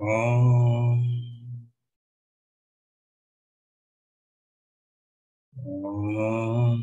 Om. Om.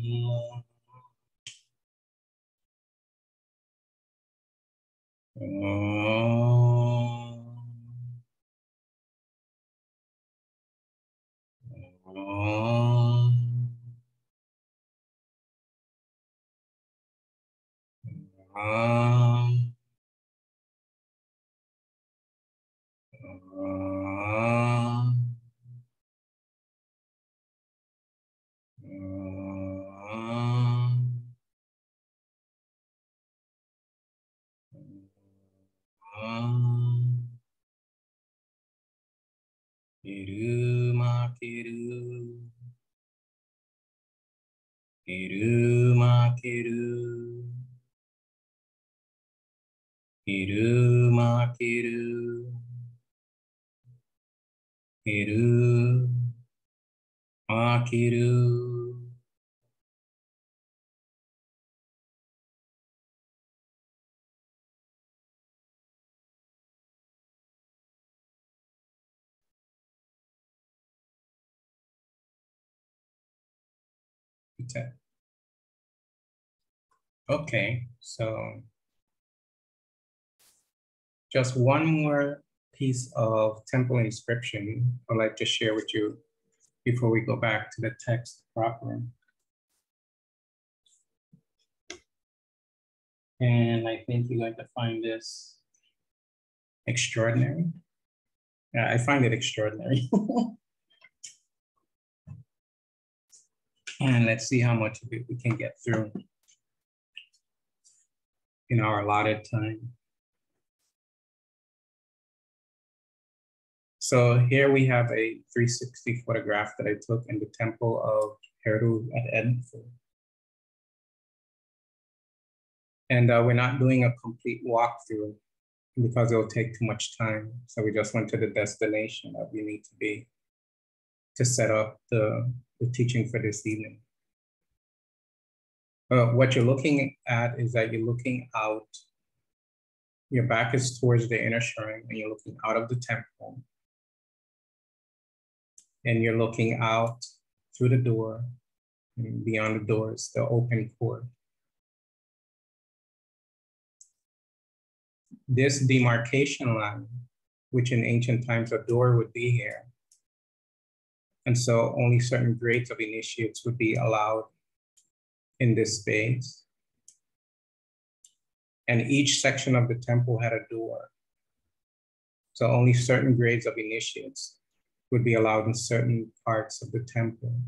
Heru makeru, Heru makeru, Heru makeru, Heru makeru. Okay, so just one more piece of temple inscription I'd like to share with you before we go back to the text proper. And I think you're going to find this extraordinary. Yeah, I find it extraordinary. And let's see how much of it we can get through in our allotted time. So here we have a 360 photograph that I took in the temple of Heru at Edinburgh. And we're not doing a complete walkthrough because it'll take too much time. So we just went to the destination that we need to be to set up the teaching for this evening. What you're looking at is that you're looking out, your back is towards the inner shrine and you're looking out of the temple. And you're looking out through the door, and beyond the door is the open court. This demarcation line, which in ancient times a door would be here. And so only certain grades of initiates would be allowed in this space. And each section of the temple had a door. So only certain grades of initiates would be allowed in certain parts of the temple.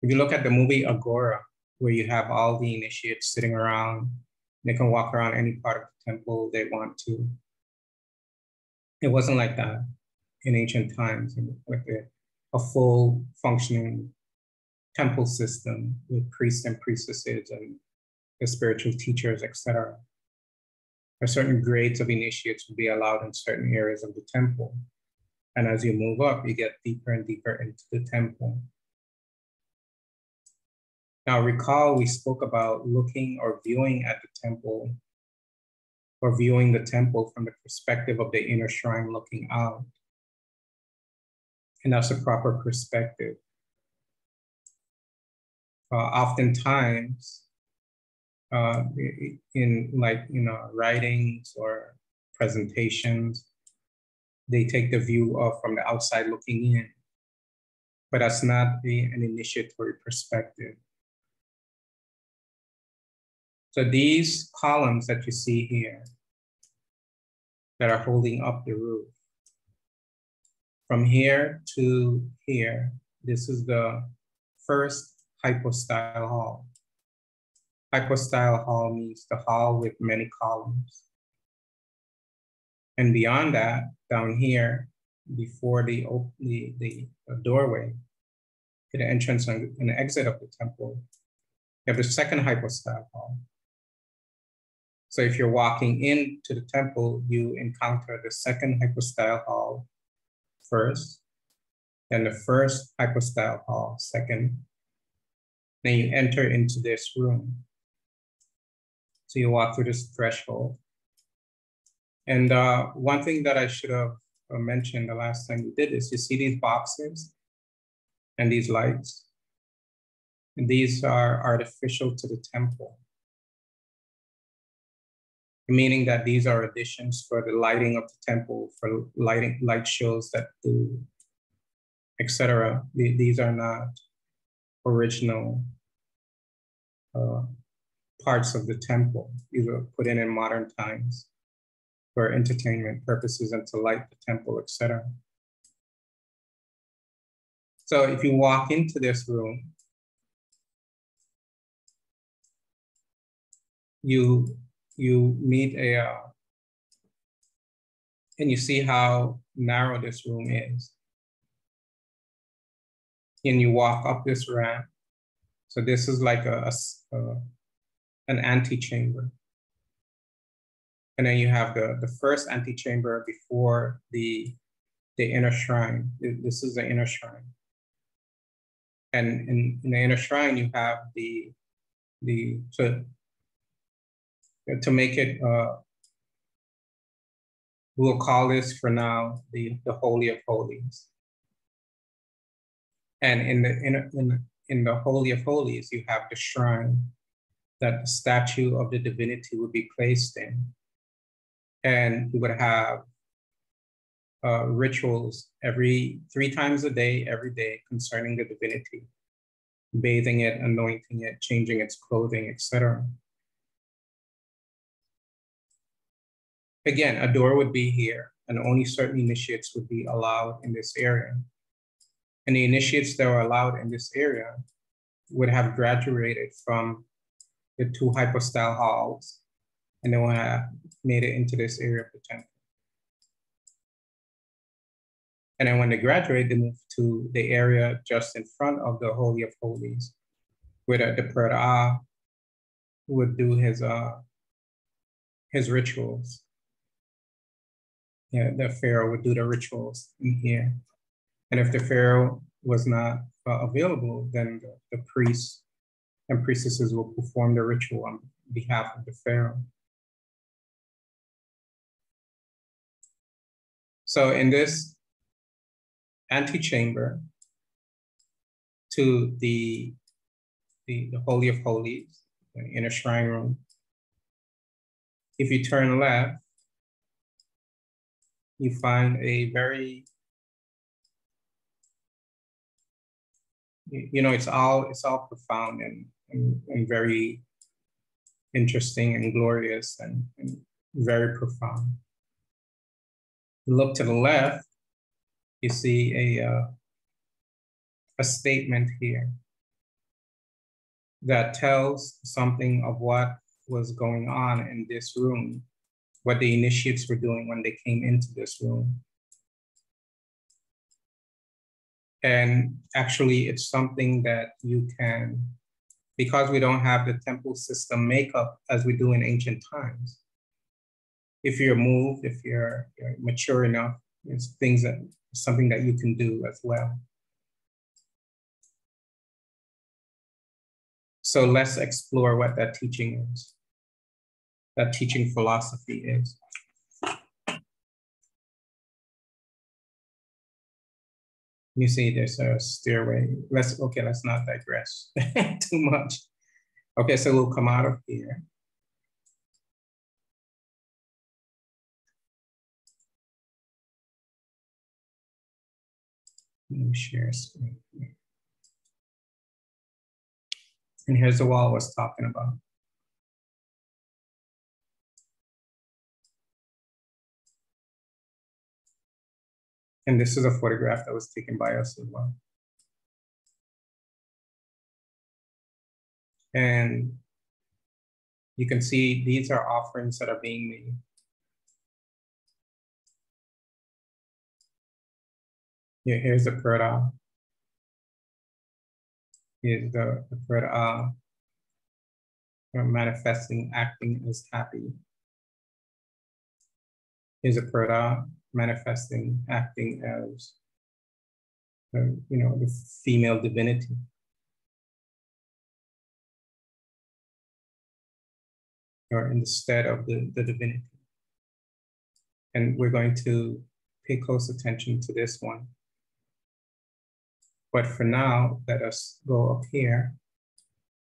If you look at the movie Agora, where you have all the initiates sitting around, they can walk around any part of the temple they want to. It wasn't like that in ancient times, with a full functioning temple system with priests and priestesses and the spiritual teachers, etc. Certain grades of initiates would be allowed in certain areas of the temple. And as you move up, you get deeper and deeper into the temple. Now recall we spoke about looking or viewing at the temple, or viewing the temple from the perspective of the inner shrine looking out. And that's a proper perspective. Oftentimes, in writings or presentations, they take the view of from the outside looking in, but that's not an initiatory perspective. So these columns that you see here that are holding up the roof, from here to here, this is the first hypostyle hall. Hypostyle hall means the hall with many columns. And beyond that, down here, before the doorway to the entrance and the exit of the temple, you have the second hypostyle hall. So if you're walking into the temple, you encounter the second hypostyle hall first, then the first hypostyle hall second, then you enter into this room. So you walk through this threshold, And one thing that I should have mentioned the last time we did is, you see these boxes and these lights? And these are artificial to the temple, meaning that these are additions for the lighting of the temple, for light shows that do, etc. These are not original parts of the temple. These were put in modern times for entertainment purposes and to light the temple, etc. So if you walk into this room, you meet and you see how narrow this room is. And you walk up this ramp. So this is like an antechamber. And then you have the first antechamber before the inner shrine. This is the inner shrine. And in the inner shrine, you have to make it, we'll call this for now the Holy of Holies. And in the Holy of Holies, you have the shrine that the statue of the divinity would be placed in. And you would have rituals 3 times a day, every day, concerning the divinity, bathing it, anointing it, changing its clothing, etc. Again, a door would be here, and only certain initiates would be allowed in this area. And the initiates that were allowed in this area would have graduated from the 2 hypostyle halls, and they would have made it into this area of the temple. And then when they graduate, they move to the area just in front of the Holy of Holies, where the Purdah would do his rituals. Yeah, the Pharaoh would do the rituals in here. And if the Pharaoh was not available, then the priests and priestesses will perform the ritual on behalf of the Pharaoh. So in this antechamber to the Holy of Holies, the inner shrine room, if you turn left, you find a very, it's all profound and very interesting and glorious and very profound. Look to the left, you see a statement here that tells something of what was going on in this room, what the initiates were doing when they came into this room. And actually, it's something that you can, because we don't have the temple system makeup as we do in ancient times. If you're moved, if you're mature enough, it's something that you can do as well. So let's explore what that teaching is, that teaching philosophy is. You see there's a stairway. Let's not digress too much. Okay, so we'll come out of here. Let me share screen here. And here's the wall I was talking about. And this is a photograph that was taken by us as well. And you can see these are offerings that are being made. Here's the Purdah. Here's the Purdah manifesting, acting as happy. Here's a Purdah manifesting, acting as, the female divinity. Or instead of the divinity. And we're going to pay close attention to this one. But for now, let us go up here.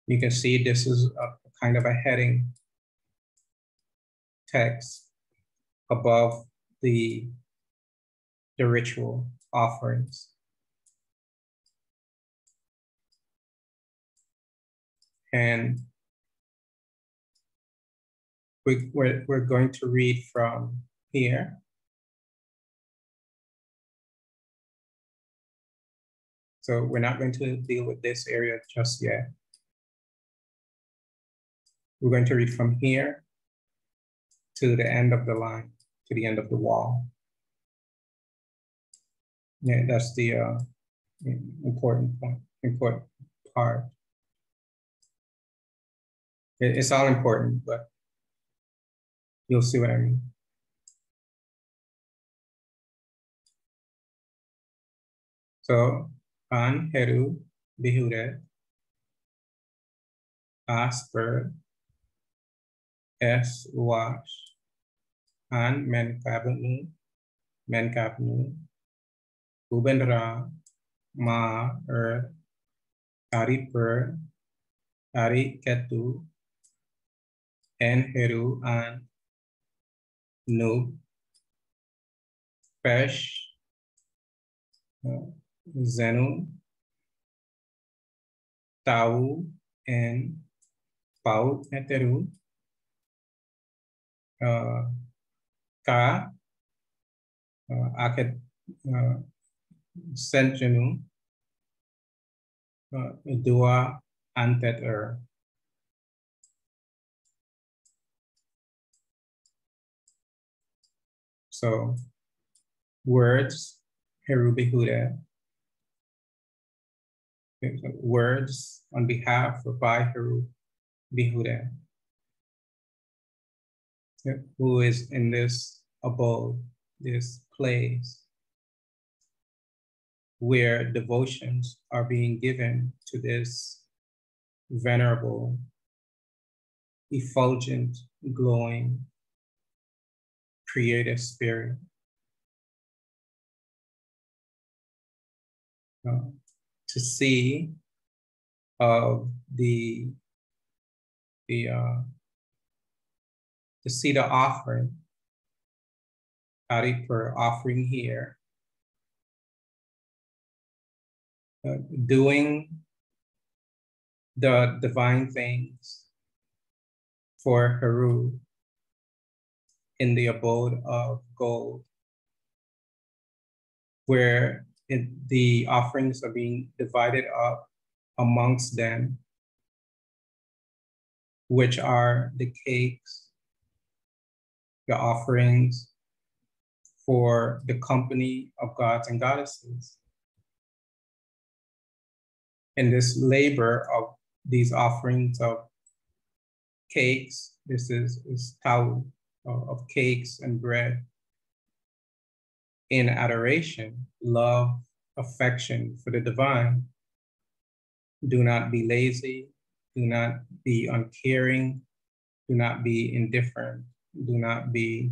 You can see this is a kind of a heading text above the ritual offerings. And we're going to read from here. So we're not going to deal with this area just yet. We're going to read from here to the end of the line, to the end of the wall. Yeah, that's the important point, important part. It's all important, but you'll see what I mean. So, an Heru Behudet Asper es wash an menkabnu Ubenra ma ari ketu en Heru an nu pesh zenu tau en paut heteru ka aket senjenu dua antet So words, Heru Behudet, words on behalf or by Heru Behudet, who is in this abode, this place, where devotions are being given to this venerable, effulgent, glowing, creative spirit. To see to see the offering, Haripur offering here, doing the divine things for Heru in the abode of gold, where the offerings are being divided up amongst them, which are the cakes, the offerings for the company of gods and goddesses. And this labor of these offerings of cakes, this is tau, of cakes and bread, in adoration, love, affection for the divine. Do not be lazy, do not be uncaring, do not be indifferent, do not be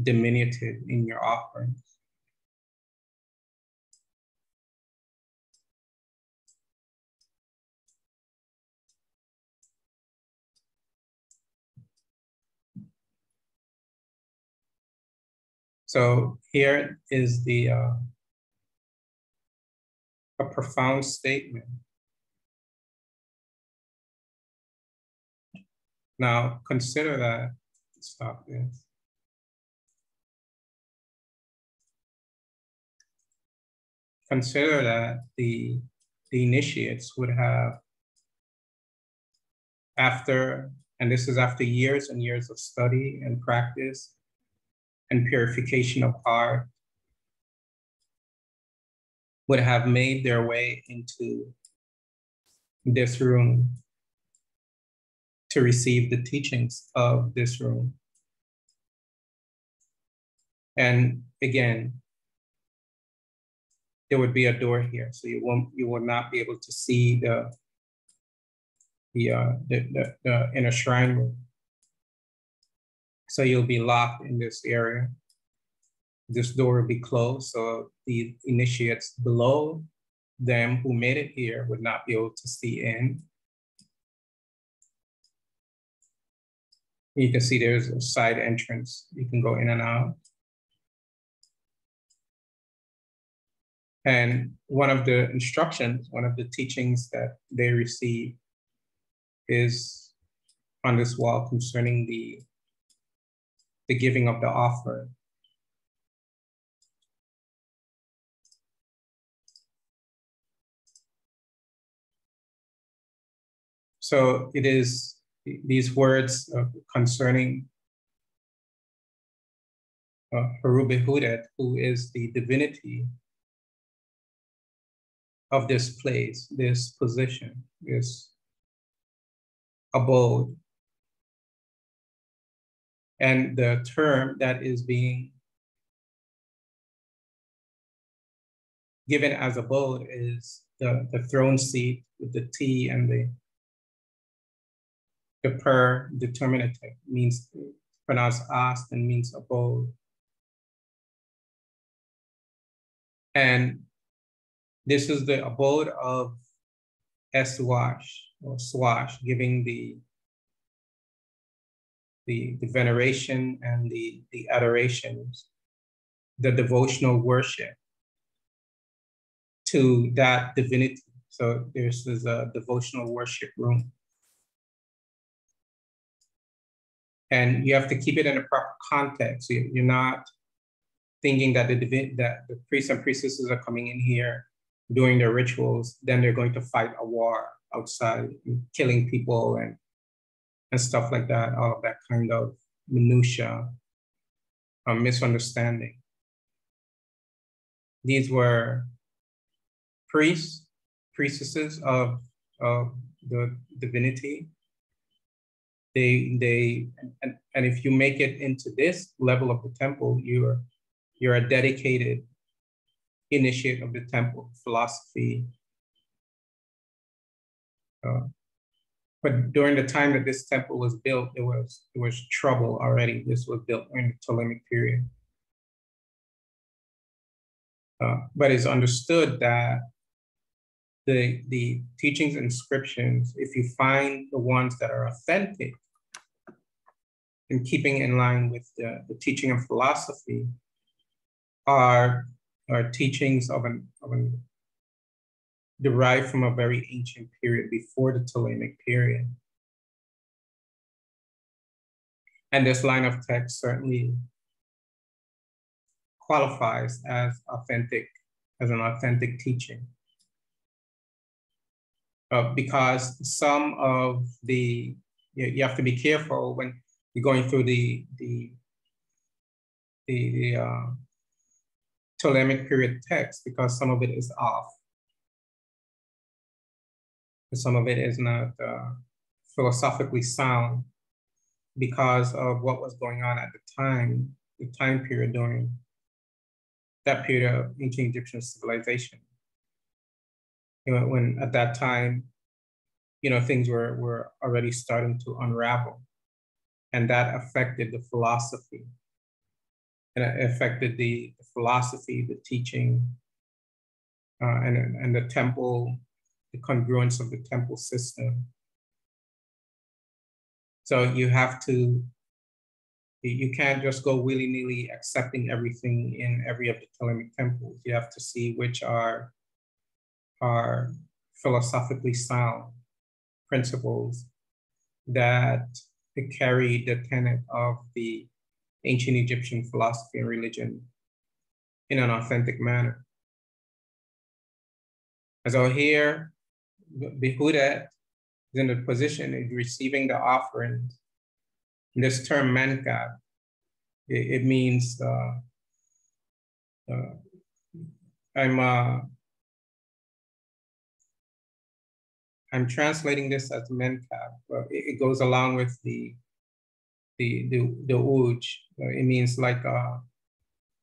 diminutive in your offerings. So here is a profound statement. Now consider that, stop this. Consider that the initiates would have, and this is after years and years of study and practice and purification of heart, would have made their way into this room to receive the teachings of this room. And again, there would be a door here, so you will not be able to see the inner shrine room. So you'll be locked in this area. This door will be closed, so the initiates below them who made it here would not be able to see in. You can see there's a side entrance. You can go in and out. And one of the instructions, one of the teachings that they receive is on this wall concerning the giving of the offering. So it is these words concerning Heru Behudet, who is the divinity of this place, this position, this abode. And the term that is being given as abode is the throne seat with the T and the per determinative, means pronounced as and means abode. And this is the abode of Eswash or Swash, giving the veneration and the adorations, the devotional worship to that divinity. So this is a devotional worship room. And you have to keep it in a proper context. You're not thinking that the priests and priestesses are coming in here doing their rituals, then they're going to fight a war outside, killing people and stuff like that, all of that kind of minutia, misunderstanding. These were priests, priestesses of the divinity. And if you make it into this level of the temple, you're a dedicated initiate of the temple, philosophy. But during the time that this temple was built, there was trouble already. This was built during the Ptolemaic period. But it's understood that the teachings and inscriptions, if you find the ones that are authentic, in keeping in line with the teaching of philosophy, are teachings of an derived from a very ancient period before the Ptolemaic period. And this line of text certainly qualifies as authentic, as an authentic teaching. Because some of you have to be careful when you're going through the Ptolemaic period text, because some of it is off. Some of it is not philosophically sound because of what was going on at the time period during that period of ancient Egyptian civilization. When at that time, things were already starting to unravel, and that affected the philosophy. And it affected the philosophy, the teaching, and the temple, the congruence of the temple system. So you can't just go willy-nilly accepting everything in every of the Ptolemaic temples. You have to see which are philosophically sound principles that carry the tenet of the ancient Egyptian philosophy and religion in an authentic manner. And so here, Behudet is in the position of receiving the offerings. And this term mankab, it means I'm translating this as menkab, but it goes along with the uj. It means like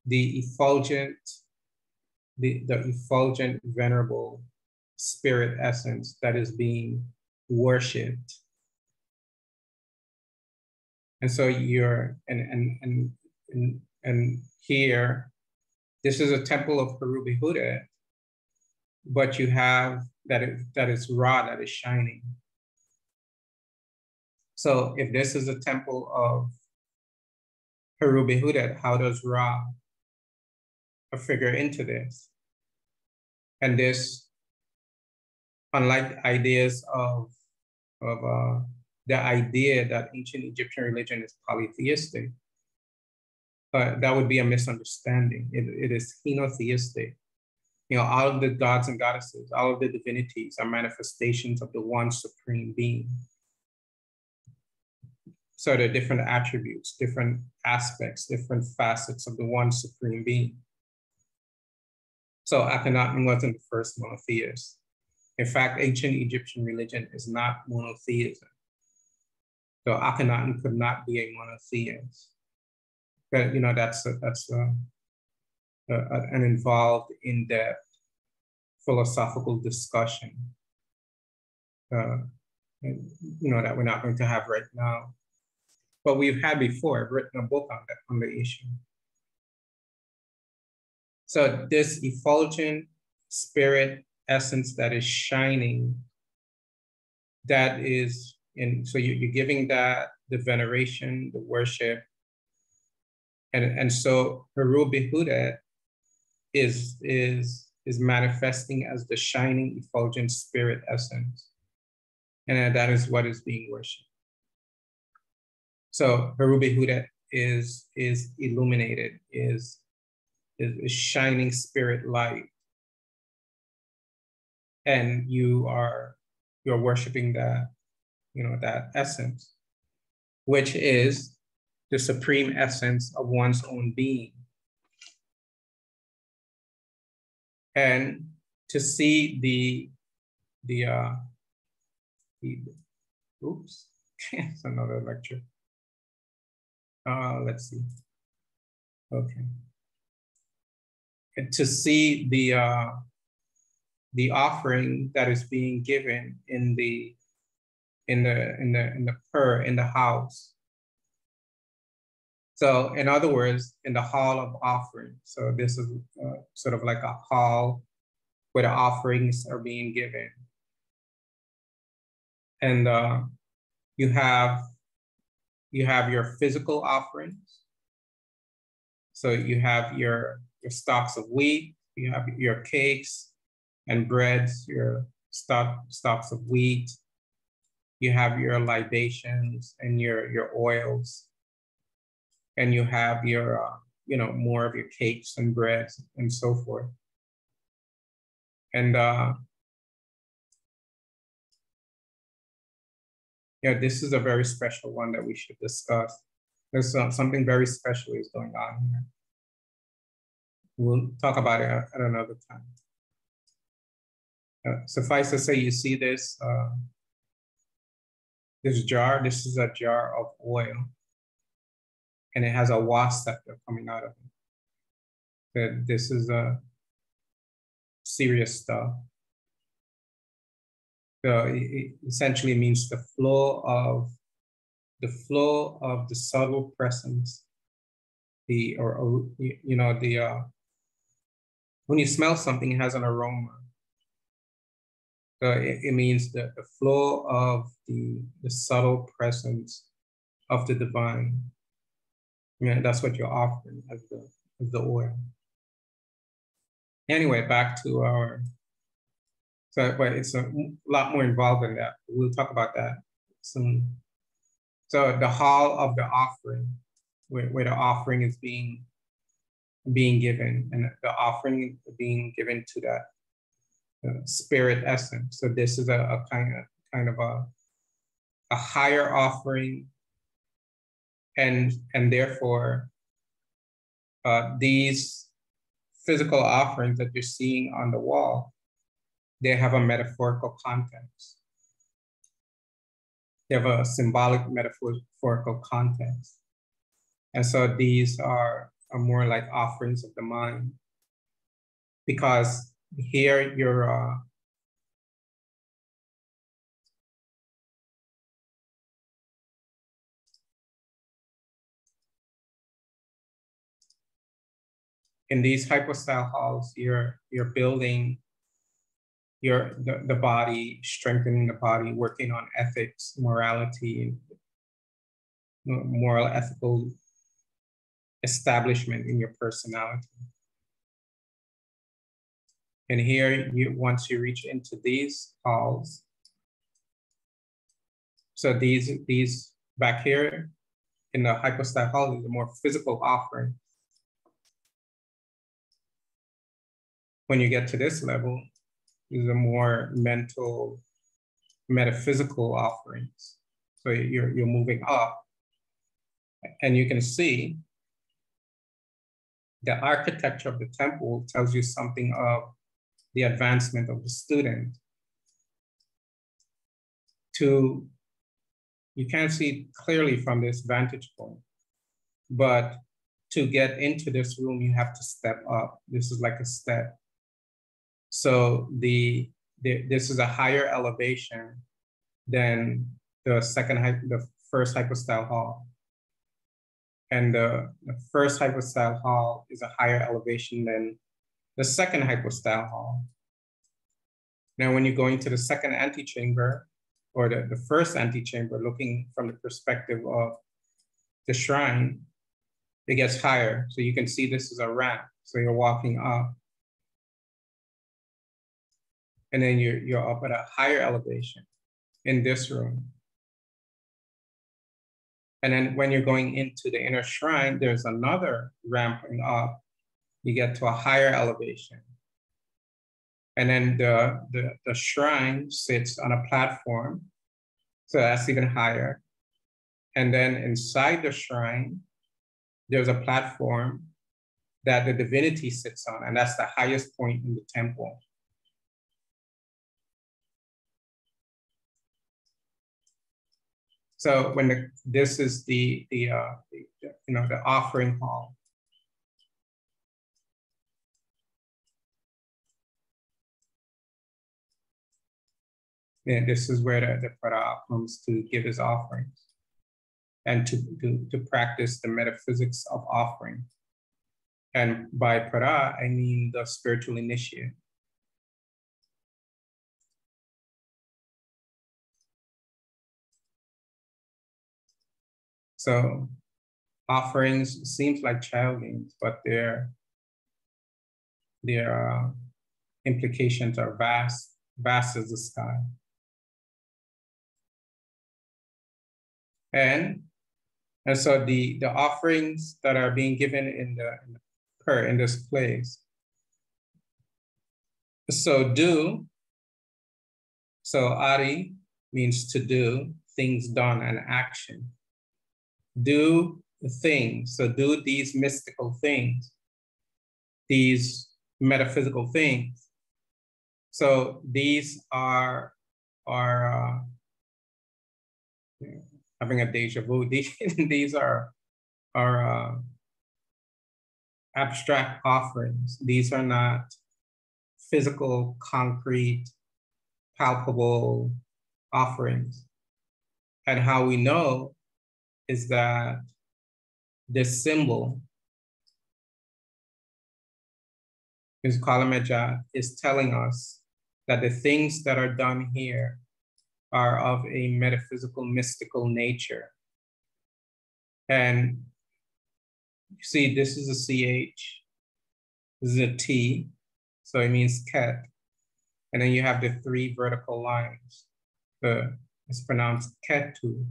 the effulgent, the effulgent venerable spirit essence that is being worshipped. And so you're, and here, this is a temple of Heru Behudet, but you have that is Ra, that is shining. So if this is a temple of Heru Behudet, how does Ra figure into this? And this, unlike ideas of the idea that ancient Egyptian religion is polytheistic, that would be a misunderstanding. It is henotheistic. You know, all of the gods and goddesses, all of the divinities are manifestations of the one supreme being. So there are different attributes, different aspects, different facets of the one supreme being. So Akhenaten wasn't the first monotheist. In fact, ancient Egyptian religion is not monotheism. So Akhenaten could not be a monotheist. But, you know, that's an involved, in-depth philosophical discussion, you know, that we're not going to have right now. But we've had before. I've written a book on the issue. So this effulgent spirit essence that is shining, that is so you're giving that the veneration, the worship, and so Heru Behudet is manifesting as the shining effulgent spirit essence, and that is what is being worshipped. So Heru Behudet is illuminated, is shining spirit light, and you're worshiping that, you know, that essence, which is the supreme essence of one's own being. And to see oops, it's another lecture. Let's see. Okay. And to see the offering that is being given in the house. So in other words, in the hall of offering. So this is sort of like a hall where the offerings are being given. And you have your physical offerings. So you have your stalks of wheat, you have your cakes and breads, your stalks of wheat, you have your libations and your oils, and you have your, you know, more of your cakes and breads and so forth. And yeah, this is a very special one that we should discuss. There's something very special is going on here. We'll talk about it at another time. Suffice to say, you see this, this jar, this is a jar of oil, and it has a wasp scepter coming out of it. That this is serious stuff. So it essentially means the flow of the subtle presence, when you smell something, it has an aroma. So it means that the flow of the subtle presence of the divine. Yeah, that's what you're offering as the oil. Anyway, back to our, but it's a lot more involved than that. We'll talk about that soon. So the hall of the offering, where the offering is being given, and the offering being given to that spirit essence. So this is a kind of a higher offering, and therefore these physical offerings that you're seeing on the wall, they have a metaphorical context. They have a symbolic metaphorical context. And so these are more like offerings of the mind, because here you're In these hypostyle halls, you're building the body, strengthening the body, working on ethics, morality, moral, ethical establishment in your personality. And here, once you reach into these halls, so these back here in the hypostyle hall is a more physical offering. When you get to this level, these are more mental, metaphysical offerings. So you're moving up, and you can see the architecture of the temple tells you something of the advancement of the student. You can't see clearly from this vantage point, but to get into this room, you have to step up. This is like a step. So this is a higher elevation than the first hypostyle hall. And the first hypostyle hall is a higher elevation than the second hypostyle hall. Now, when you go into the second antechamber, or the first antechamber, looking from the perspective of the shrine, it gets higher. So you can see this is a ramp. So you're walking up. And then you're up at a higher elevation in this room. And then when you're going into the inner shrine, there's another ramping up. You get to a higher elevation. And then the shrine sits on a platform. So that's even higher. And then inside the shrine, there's a platform that the divinity sits on, and that's the highest point in the temple. So when this is the offering hall. And this is where the Para comes to give his offerings and to practice the metaphysics of offering. And by Para, I mean the spiritual initiate. So offerings seems like child games, but their implications are vast as the sky. And so the offerings that are being given in this place. So Ari means to do, things done, and action. Do things, so do these mystical things, these metaphysical things. So these are having a deja vu. These are abstract offerings. These are not physical, concrete, palpable offerings. And how we know is that this symbol, this Kalameja, is telling us that the things that are done here are of a metaphysical, mystical nature. And you see, this is a CH, this is a T, so it means ket. And then you have the three vertical lines. It's pronounced ketu,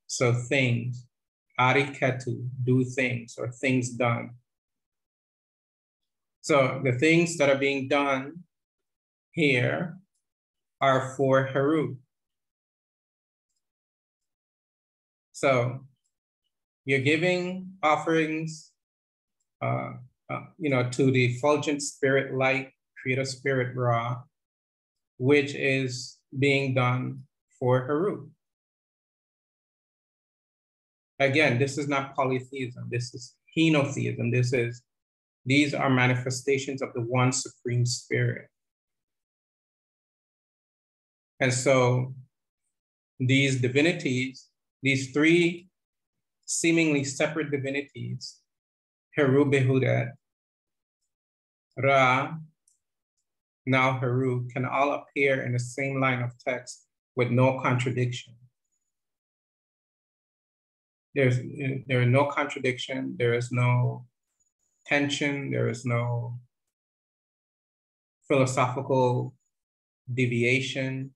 so things. Ari ketu, do things, or things done. So the things that are being done here are for Heru. So you're giving offerings, to the effulgent spirit light, creator spirit Ra, which is being done for Heru. Again, this is not polytheism. This is henotheism. These are manifestations of the one supreme spirit. And so these divinities, these three seemingly separate divinities, Heru, Behudet, Ra, now Heru, can all appear in the same line of text with no contradiction. There is no contradiction, there is no tension, there is no philosophical deviation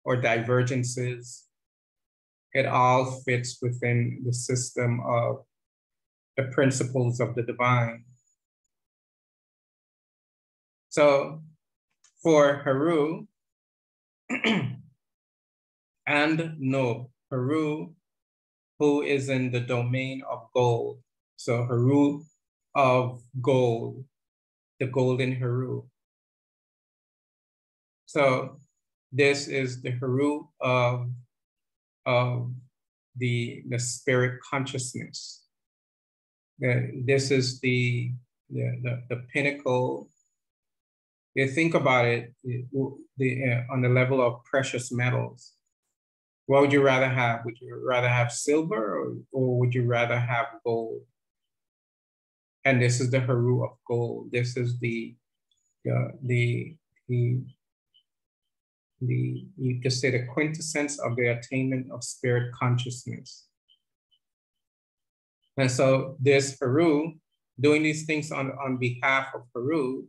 or divergences. It all fits within the system of the principles of the divine. So for Heru and Nob, Heru, who is in the domain of gold. So Heru of gold, the golden Heru. So this is the Heru of the spirit consciousness. This is the pinnacle. You think about it, on the level of precious metals. What would you rather have? Would you rather have silver or would you rather have gold? And this is the Heru of gold. This is you could say the quintessence of the attainment of spirit consciousness. And so this Heru, doing these things on behalf of Heru,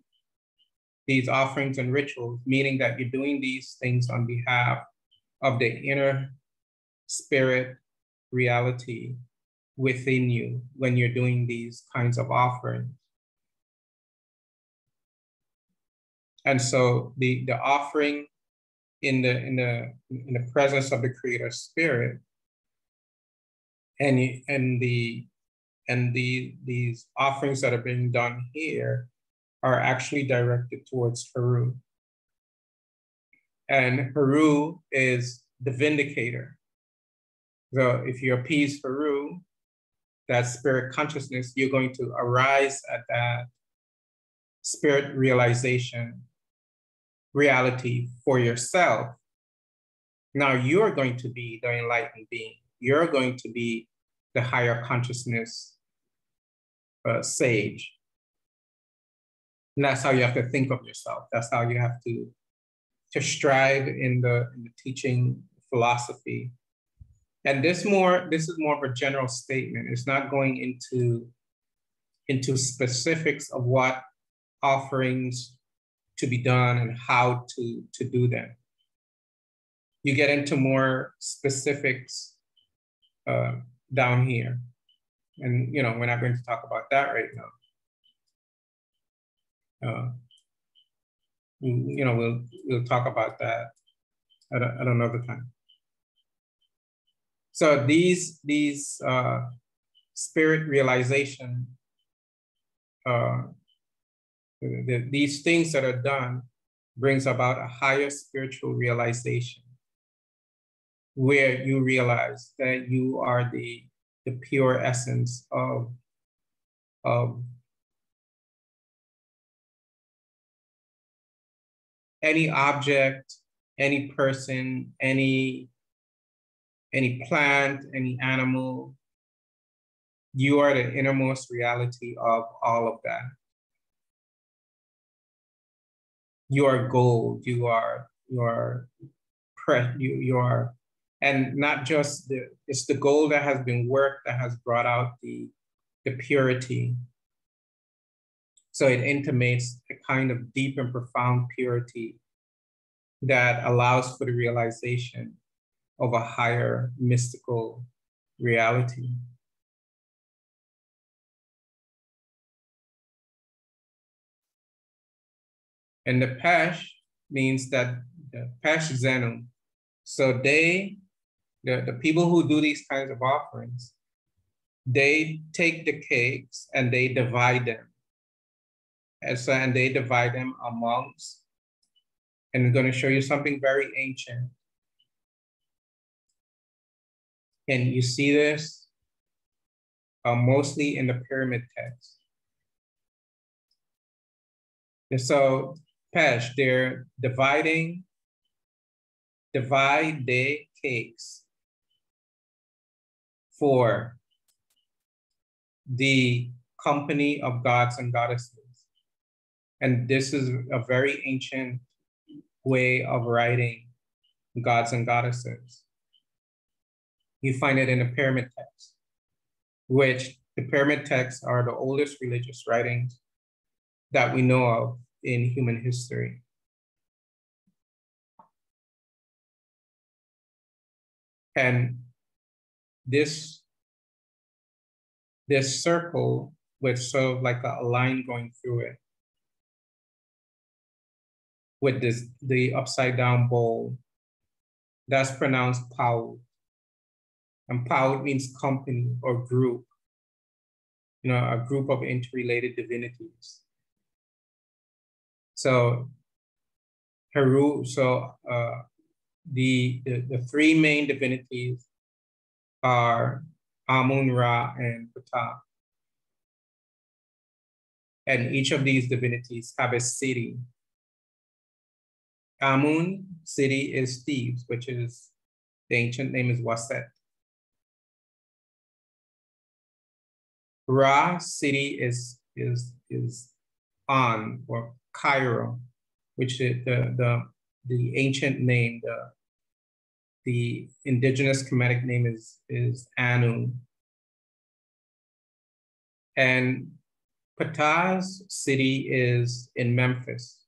these offerings and rituals, meaning that you're doing these things on behalf of the inner spirit reality within you when you're doing these kinds of offerings. And so the offering in the presence of the Creator Spirit and these offerings that are being done here are actually directed towards Heru. And Heru is the vindicator. So if you appease Heru, that spirit consciousness, you're going to arise at that spirit realization reality for yourself. Now you're going to be the enlightened being. You're going to be the higher consciousness sage. And that's how you have to think of yourself. That's how you have to strive in the teaching philosophy. And this is more of a general statement. It's not going into specifics of what offerings to be done and how to do them. You get into more specifics down here. And we're not going to talk about that right now. We'll talk about that at another time. So these spirit realization, these things that are done brings about a higher spiritual realization where you realize that you are the pure essence of any object, any person, any plant, any animal. You are the innermost reality of all of that. You are gold. You are, and not just it's the gold that has been worked that has brought out the purity. So it intimates a kind of deep and profound purity that allows for the realization of a higher mystical reality. And the Pesh means that the Pesh Zenu. So the people who do these kinds of offerings, they take the cakes and they divide them. And they divide them amongst, and I'm going to show you something very ancient. And you see this mostly in the pyramid text. And so Pesh, they're divide the cakes for the company of gods and goddesses. And this is a very ancient way of writing gods and goddesses. You find it in the pyramid text, which the pyramid texts are the oldest religious writings that we know of in human history. And this circle with sort of like a line going through it, with the upside down bowl, that's pronounced Pau. And Pau means company or group, a group of interrelated divinities. So Heru, the three main divinities are Amun, Ra, and Ptah. And each of these divinities have a city. Amun city is Thebes, which is, the ancient name is Waset. Ra city is An, or Cairo, which is the ancient name, the indigenous Kemetic name is Anu. And Ptah's city is in Memphis,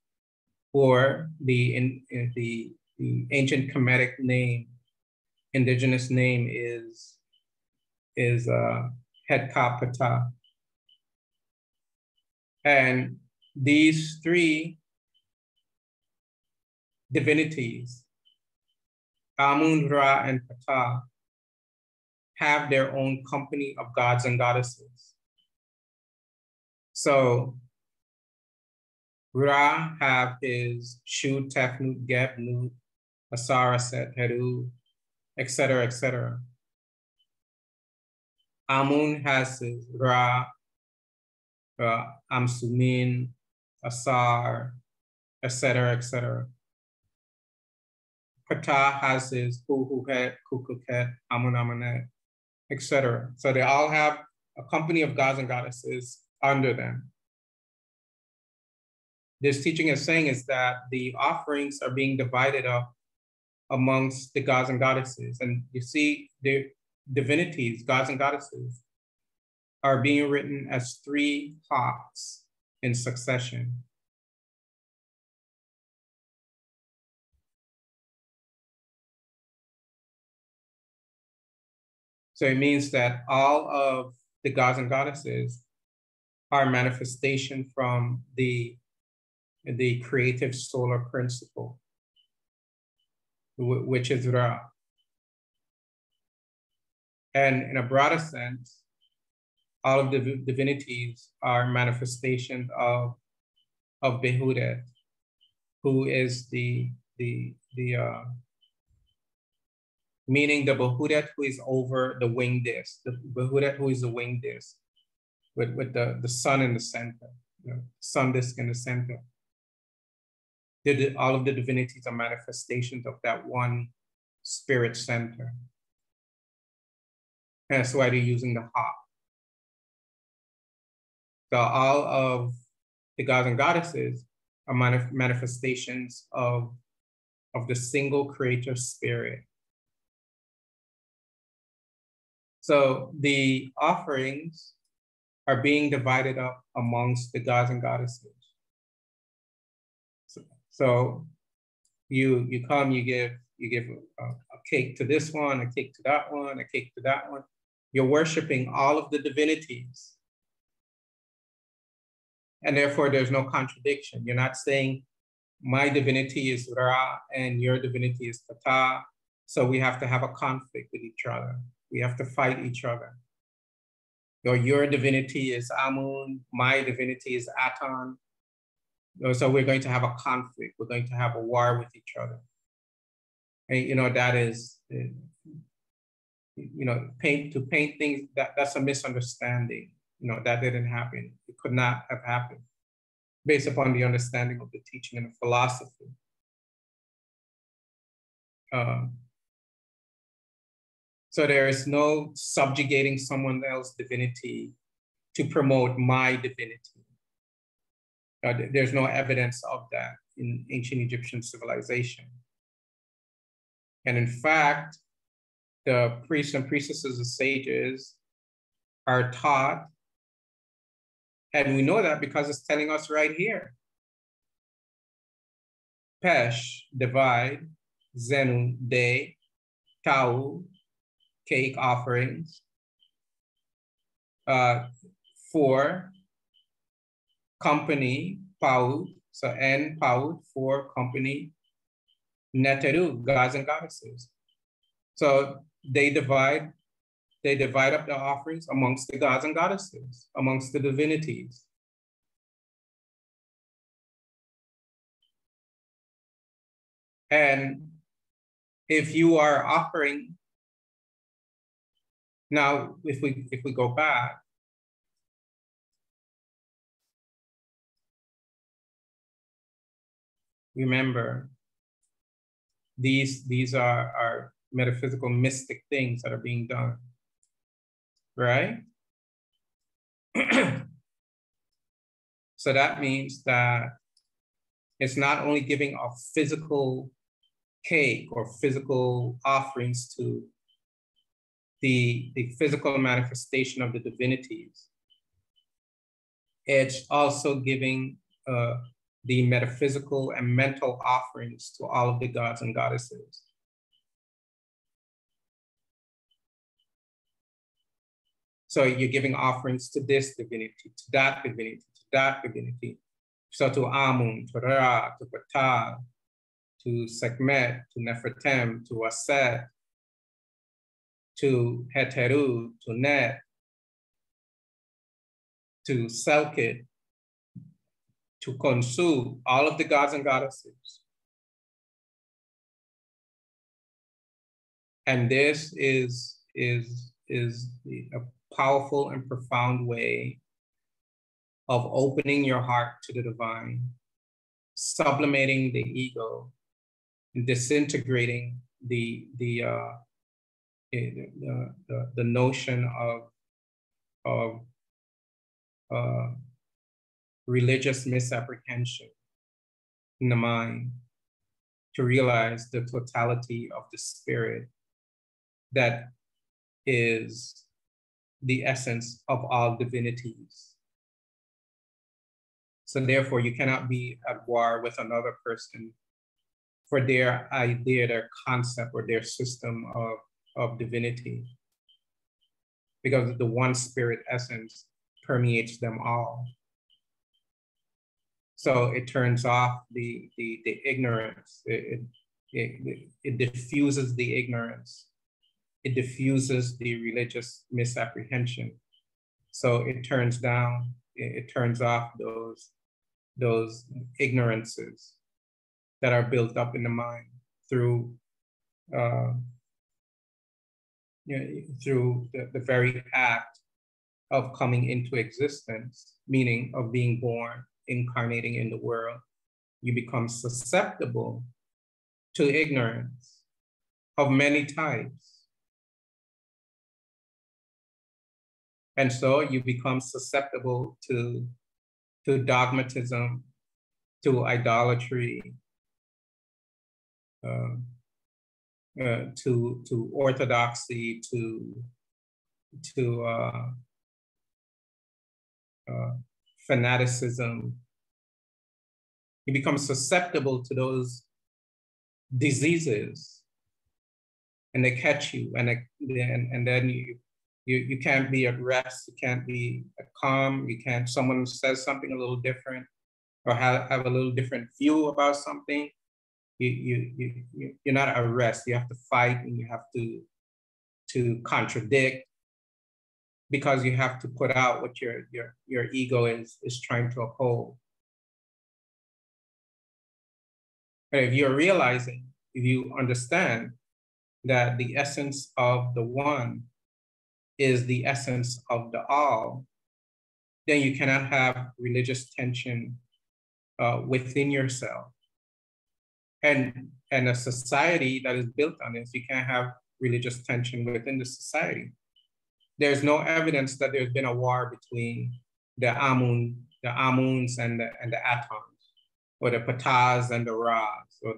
or the ancient Kemetic name, indigenous name is Hetka Ptah. And these three divinities, Amun, Ra, and Ptah, have their own company of gods and goddesses. So Ra have his Shu, Tefnut, Geb, Nut, Asara, Set, Heru, etc., etc. Amun has his Ra, Amsumin, Asar, etc., etc. Ptah has his Huhuhet, Kukuket, Amun Amanet, etc. So they all have a company of gods and goddesses under them. This teaching is saying is that the offerings are being divided up amongst the gods and goddesses. And you see the divinities, gods and goddesses, are being written as three hawks in succession. So it means that all of the gods and goddesses are manifestation from the creative solar principle, which is Ra. And in a broader sense, all of the divinities are manifestations of Behudet, who is meaning the Behudet who is over the winged disc, the Behudet who is the winged disc, with the sun in the center, sun disk in the center. All of the divinities are manifestations of that one spirit center. And that's why they're using the hawk. So all of the gods and goddesses are manifestations of the single creator spirit. So the offerings are being divided up amongst the gods and goddesses. So you come, you give a cake to this one, a cake to that one, a cake to that one. You're worshiping all of the divinities. And therefore there's no contradiction. You're not saying my divinity is Ra and your divinity is Ptah. So we have to have a conflict with each other. We have to fight each other. Your divinity is Amun, my divinity is Aton. So we're going to have a conflict. We're going to have a war with each other. And that is, paint things, that's a misunderstanding. That didn't happen. It could not have happened based upon the understanding of the teaching and the philosophy. So there is no subjugating someone else's divinity to promote my divinity. There's no evidence of that in ancient Egyptian civilization. And in fact, the priests and priestesses, the sages, are taught, and we know that because it's telling us right here. Pesh, divide, Zenu, day, Tau, cake offerings, 4, company, Paut, so N, Paut, 4, company, Neteru, gods and goddesses. So they divide up the offerings amongst the gods and goddesses, amongst the divinities. And if you are offering, now if we go back, remember, these are metaphysical mystic things that are being done, right? So that means that it's not only giving a physical cake or physical offerings to the physical manifestation of the divinities. It's also giving the metaphysical and mental offerings to all of the gods and goddesses. So you're giving offerings to this divinity, to that divinity, to that divinity. So to Amun, to Ra, to Ptah, to Sekhmet, to Nefertem, to Aset, to Heteru, to Net, to Selkit, to Khonsu, all of the gods and goddesses. And this is a powerful and profound way of opening your heart to the divine, sublimating the ego, and disintegrating the notion of religious misapprehension in the mind, to realize the totality of the spirit that is the essence of all divinities. So therefore, you cannot be at war with another person for their idea, their concept, or their system of divinity, because the one spirit essence permeates them all. So it turns off the ignorance. It diffuses the ignorance. It diffuses the religious misapprehension. So it turns down, it turns off those ignorances that are built up in the mind through through the very act of coming into existence, meaning of being born, incarnating in the world. You become susceptible to ignorance of many types. And so you become susceptible to dogmatism, to idolatry, to orthodoxy, to fanaticism. You become susceptible to those diseases, and they catch you, and then you can't be at rest. You can't be calm. You can't. Someone says something a little different, or have a little different view about something. You're not at rest. You have to fight, and you have to contradict, because you have to put out what your ego is trying to uphold. But if you're realizing, if you understand that the essence of the one is the essence of the all, then you cannot have religious tension within yourself. And a society that is built on this, you can't have religious tension within the society. There's no evidence that there's been a war between the Amun Amuns and the Atons, or the Patas and the Ras, or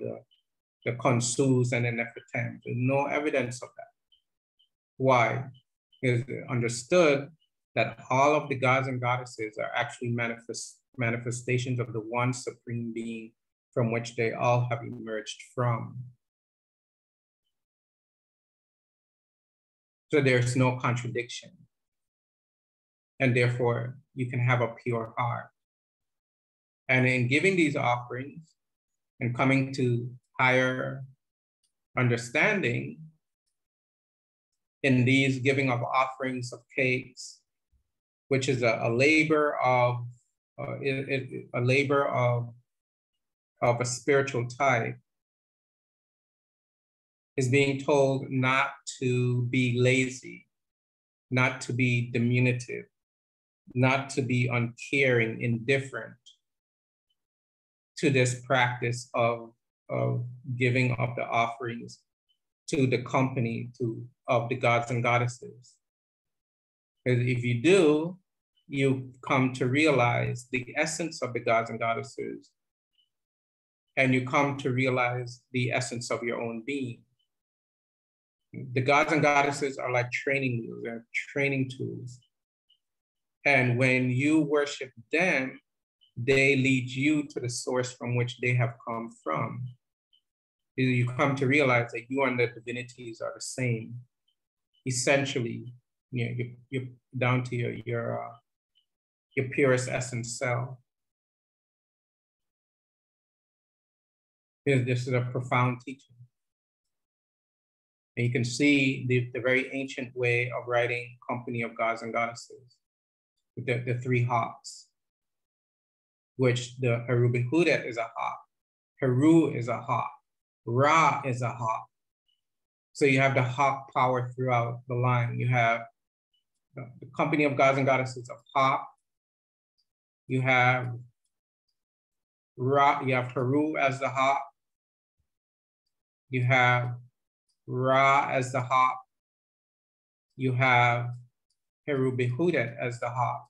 the Konsus and the Nefertem. There's no evidence of that. Why? Because it's understood that all of the gods and goddesses are actually manifestations of the one supreme being from which they all have emerged from. So there's no contradiction. And therefore, you can have a pure heart. And in giving these offerings and coming to higher understanding, in these giving of offerings of cakes, which is a labor of a spiritual type, is being told not to be lazy, not to be diminutive, not to be uncaring, indifferent to this practice of giving of the offerings to the company of the gods and goddesses. Because if you do, you come to realize the essence of the gods and goddesses, and you come to realize the essence of your own being. The gods and goddesses are like training wheels, they're training tools. And when you worship them, they lead you to the source from which they have come from. You come to realize that you and the divinities are the same. Essentially, you're down to your purest essence self. This is a profound teaching. And you can see the very ancient way of writing company of gods and goddesses, with the three hawks, which the Heru Behudet is a hawk, Heru is a hawk, Ra is a hawk. So you have the hawk power throughout the line. You have the company of gods and goddesses of hawk. You have Ra, you have Heru as the hawk. You have Ra as the hawk. You have Heru Behudet as the hawk.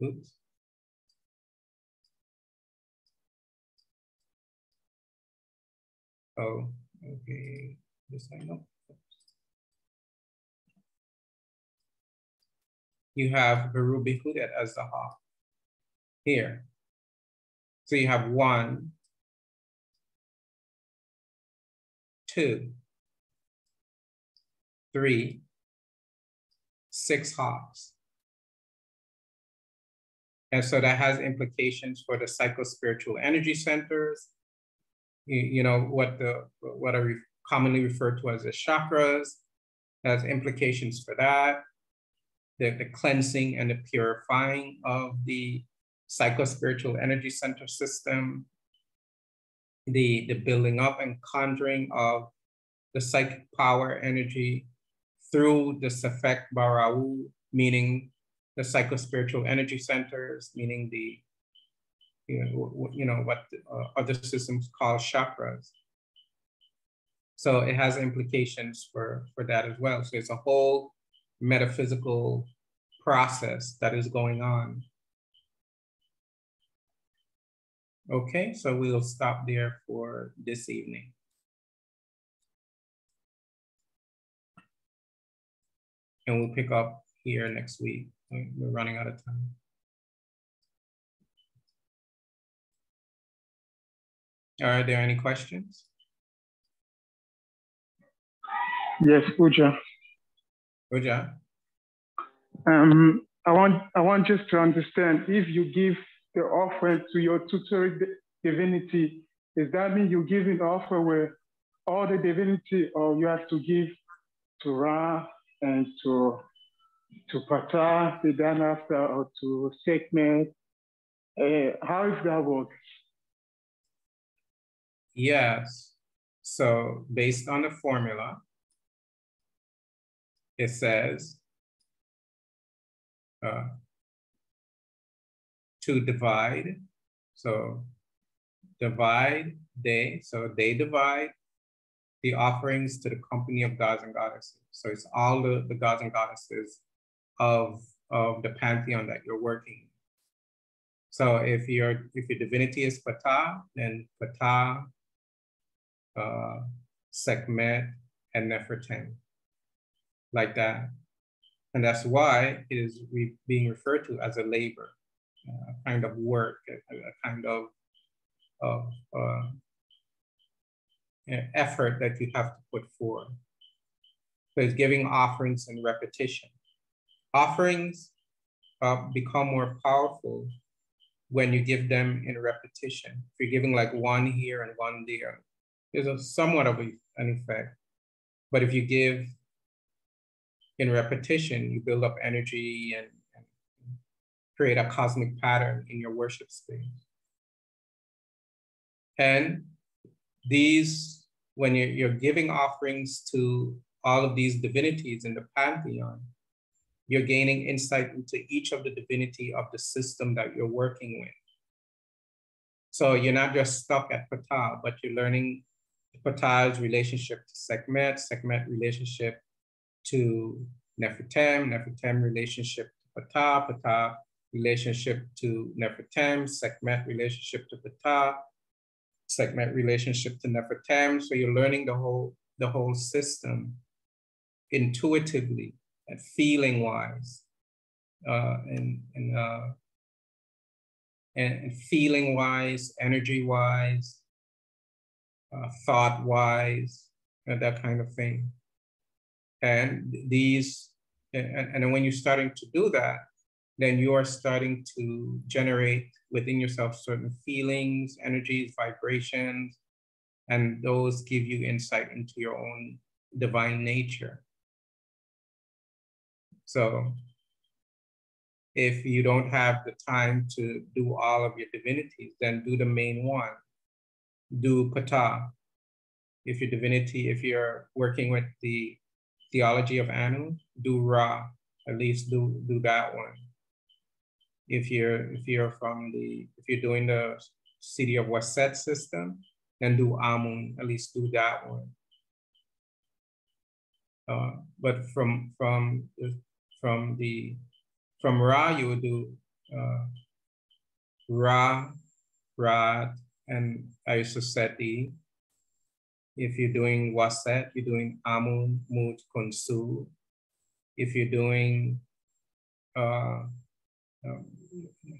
Oops. Oh, okay. This I know. You have Heru Behudet as the hawk here. So you have 1, 2, 3, 6 hawks. And so that has implications for the psycho-spiritual energy centers, you know, what are commonly referred to as the chakras, has implications for that, the cleansing and the purifying of the psycho-spiritual energy center system, the building up and conjuring of the psychic power energy through the Sefek Barau, meaning the psycho-spiritual energy centers, meaning the, what other systems call chakras. So it has implications for that as well. So it's a whole metaphysical process that is going on. Okay, so we'll stop there for this evening. And we'll pick up here next week. We're running out of time. Are there any questions? Yes, Uja. Uja? I want just to understand, if you give the offering to your tutelary divinity, does that mean you give an offer with all the divinity, or you have to give to Ra and to Ptah the then after, or to Sekhmet? How does that work? Yes. So based on the formula, it says to divide. So divide they. So they divide the offerings to the company of gods and goddesses. So it's all the gods and goddesses of the pantheon that you're working. So if your divinity is Ptah, then Ptah, Sekhmet, and Nefertem, like that. And that's why it is being referred to as a labor, a kind of work, a kind of effort that you have to put forth. So it's giving offerings in repetition. Offerings become more powerful when you give them in repetition. If you're giving like one here and one there, there's a somewhat of an effect. But if you give in repetition, you build up energy and create a cosmic pattern in your worship space. And these, when you're giving offerings to all of these divinities in the pantheon, you're gaining insight into each of the divinity of the system that you're working with. So you're not just stuck at Ptah, but you're learning Ptah's relationship to Sekhmet, Sekhmet relationship to Nefertem, Nefertem relationship to Ptah, Ptah relationship to Nefertem, Sekhmet relationship to Ptah, Sekhmet relationship to Nefertem. So you're learning the whole system intuitively and feeling wise, and feeling wise, energy wise, thought wise, that kind of thing. And these, and when you're starting to do that, then you are starting to generate within yourself certain feelings, energies, vibrations, and those give you insight into your own divine nature. So if you don't have the time to do all of your divinities, then do the main one. Do Ptah. If your divinity, if you're working with the theology of Anu, do Ra. At least do that one. If you're doing the city of Waset system, then do Amun. At least do that one. But from Ra, you would do Ra, Rad, and Isuseti. If you're doing Waset, you're doing Amun, Mut, Konsu. If you're doing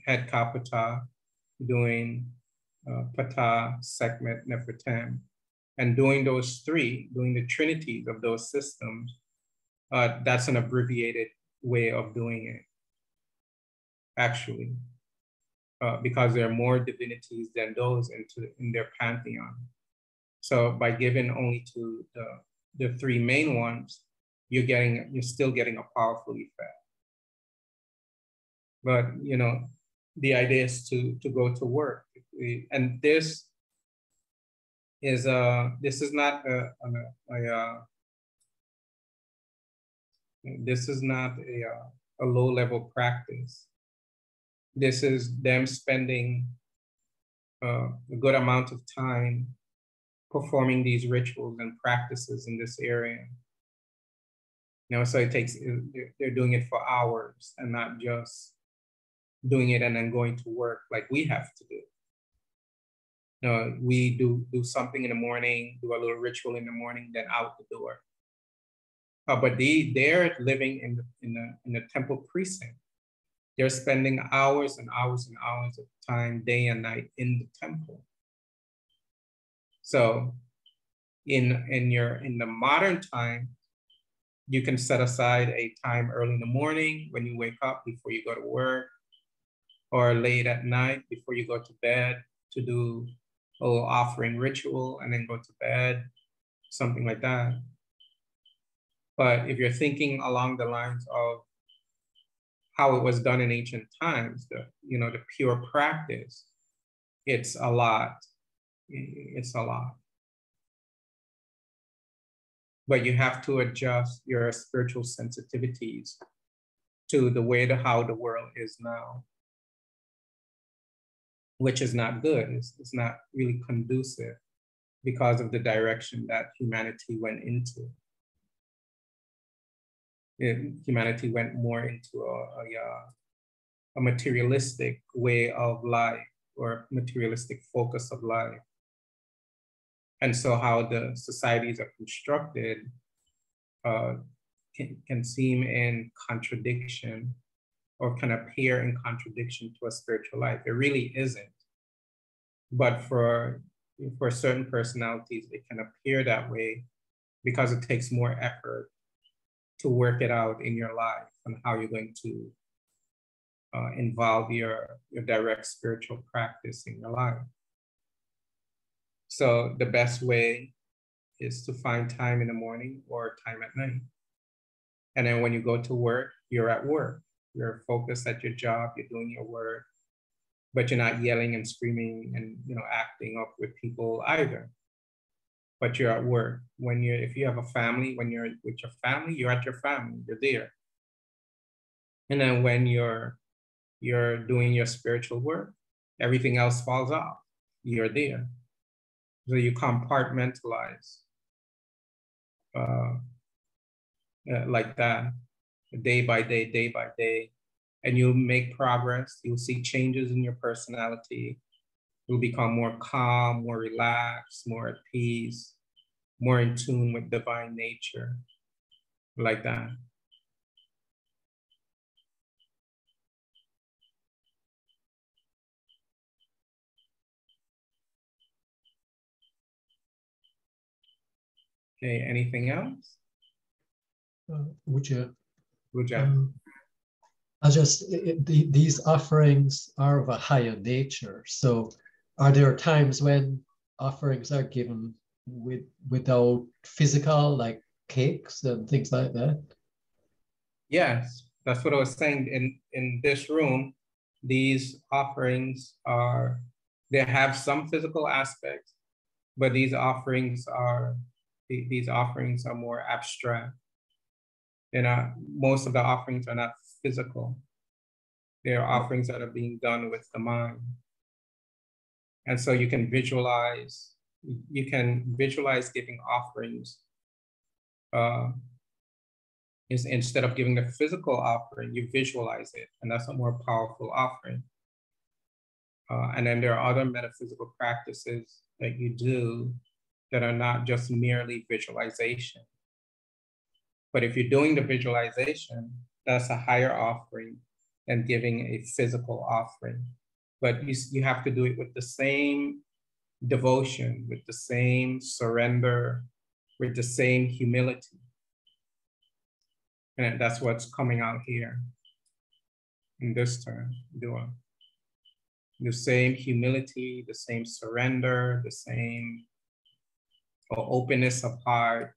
Het Kapata, doing Ptah, Sekhmet, Nefertem, and doing those three, doing the trinities of those systems, that's an abbreviated way of doing it, actually, because there are more divinities than those in their pantheon. So by giving only to the three main ones, you're still getting a powerful effect. But the idea is to go to work, and this is not a low-level practice. This is them spending a good amount of time performing these rituals and practices in this area. So they're doing it for hours and not just doing it and then going to work like we have to do. We do something in the morning, do a little ritual in the morning, then out the door. But they're living in the temple precinct. They're spending hours and hours and hours of time, day and night, in the temple. So in the modern time, you can set aside a time early in the morning when you wake up before you go to work, or late at night before you go to bed, to do a little offering ritual and then go to bed, something like that. But if you're thinking along the lines of how it was done in ancient times, the pure practice, it's a lot. It's a lot. But you have to adjust your spiritual sensitivities to how the world is now, which is not good. It's not really conducive because of the direction that humanity went into. Humanity went more into a materialistic way of life or materialistic focus of life. And so how the societies are constructed can seem in contradiction or can appear in contradiction to a spiritual life. It really isn't. But for certain personalities, it can appear that way because it takes more effort to work it out in your life and how you're going to involve your direct spiritual practice in your life. So the best way is to find time in the morning or time at night. And then when you go to work, you're at work. You're focused at your job, you're doing your work, but you're not yelling and screaming and acting up with people either. But you're at work. If you have a family, when you're with your family, you're at your family, you're there. And then when you're doing your spiritual work, everything else falls off. You're there. So you compartmentalize like that, day by day, and you make progress. You'll see changes in your personality. You'll become more calm, more relaxed, more at peace, more in tune with divine nature, like that. Okay, anything else? Would you? These offerings are of a higher nature. So are there times when offerings are given without physical, like cakes and things like that? Yes, that's what I was saying. In this room, these offerings they have some physical aspects, but these offerings are more abstract. Most of the offerings are not physical. They're offerings that are being done with the mind. And so you can visualize giving offerings. Instead of giving the physical offering, you visualize it, and that's a more powerful offering. And then there are other metaphysical practices that you do that are not just merely visualization. But if you're doing the visualization, that's a higher offering than giving a physical offering. But you have to do it with the same devotion, with the same surrender, with the same humility. And that's what's coming out here in this term, doing. The same humility, the same surrender, the same openness of heart,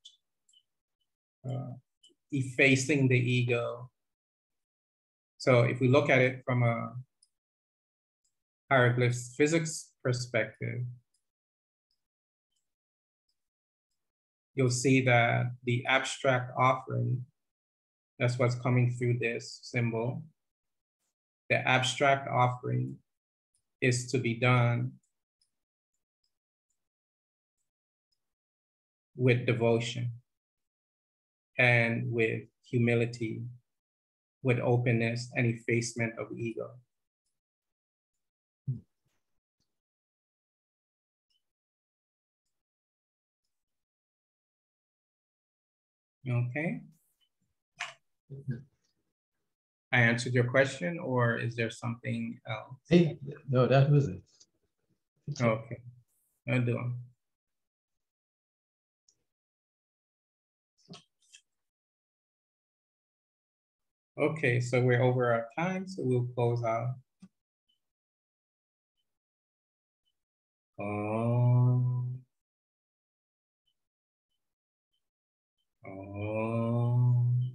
effacing the ego. So if we look at it from a hieroglyphs physics perspective, you'll see that the abstract offering, that's what's coming through this symbol. The abstract offering is to be done with devotion and with humility, with openness and effacement of ego. Okay. I answered your question, or is there something else? Hey, no, that was it. Okay, I'll do it. Okay, so we're over our time, so we'll close out. Om. Om.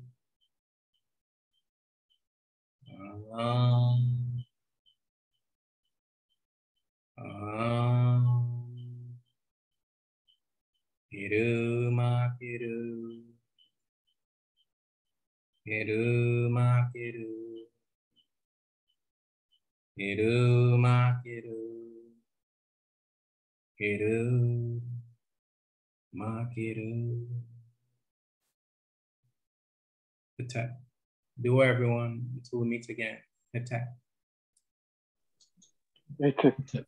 Om. Om. Heru ma Heru. Heru ma Heru. Heru ma Heru. Heru ma Heru. Attack. Do everyone until we meet again. Attack. That's it.